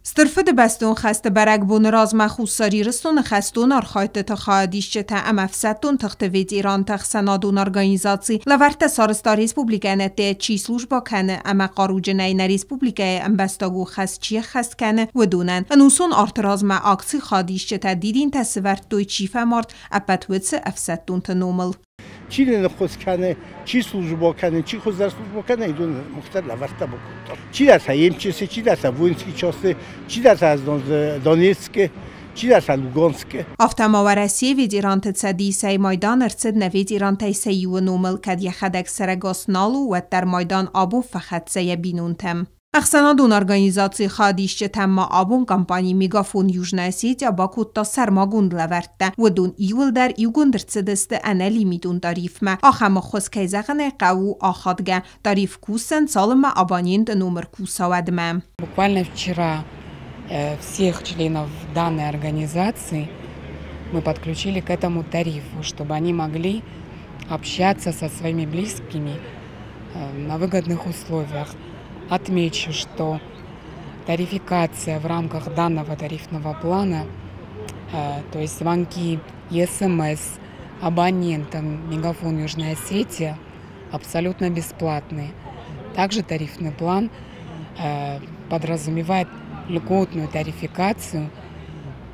Styrfydd bestwn chest bereg bwn raz machusari rystun chestun archajte ta chadische ta amafsetun tachtivit Iran tach senadun organizaci laverte sarsta Respublikanete ci slujba kane ama qarujene na Respublikae ambastagu chest chi chest kane ودونن انوسون ارتراز ما اکسی خادیشه تا دیدین تصورت دوی چیفه مرد اپتویتس افستون تنومل چی نخوز کنه چی سلوجبا کنه چی خوز در سلوجبا کنه ایدون مختار لورته بکن چی در سایم چیزی چی در سوینسکی چاسته چی در از دانیسک چی در لوگانسک افتما ورسی وید ایران تصدی سی مایدان ارتد نوید ایران تیسی و نومل کد یخدک سرگاس نالو و در مایدان آبو فقط سی بینون تم اخسنادون ارگانیزاسی خادیشه تما آبون کمپانی میگافون یوجناسیت یا باکوت تا سرماگوند لورته و دون ایول در ایوگوند رتسدست انالی میدون داریف ما آخم خوز کیزغن قو آخادگه داریف کوسن سالم آبانیند номер кусавадме. Буквально вчера всех членов данной организации мы подключили к этому тарифу, чтобы они могли общаться со своими близкими на выгодных условиях. Отмечу, что тарификация в рамках данного тарифного плана, то есть звонки и СМС абонентам Мегафон Южная Осетия абсолютно бесплатные. Также тарифный план подразумевает льготную тарификацию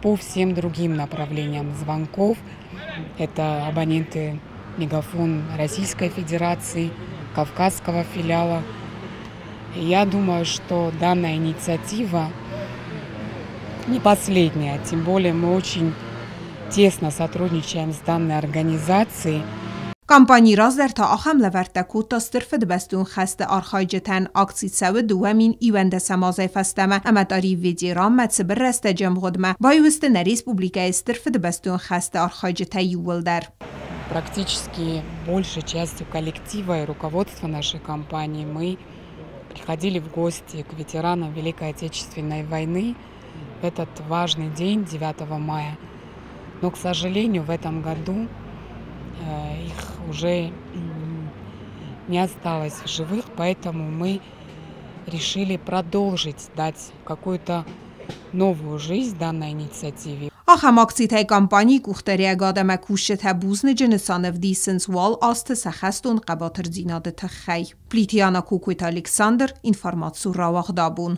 по всем другим направлениям звонков. Это абоненты Мегафон Российской Федерации, Кавказского филиала. Я думаю, что данная инициатива не последняя, тем более мы очень тесно сотрудничаем с данной организацией. کمپانی راز در تا آخم لورته کود تا استرفد بستون خسته آرخایجتن اکسی سو دوامین ایوند سمازه فستمه اما داری ویدی رام متصبر رسته جمهودمه بایوست نریس پوبلیکه استرفد بستون خسته آرخایجته یول در. Практически большей частью коллектива и руководства нашей компании мы приходили в гости к ветеранам Великой Отечественной войны в этот важный день, 9 мая. Но, к сожалению, в этом году их уже не осталось в живых, поэтому мы решили продолжить дать какую-то новую жизнь данной инициативе. آخم اکسی تای کمپانی گوختری اگادم کوشت هبوزن جنسان و دیسنس وال آست سخستون قباتر زیناد تخی. پلیتیانا کوکویت الکساندر اینفرماتسو راوغ دابون.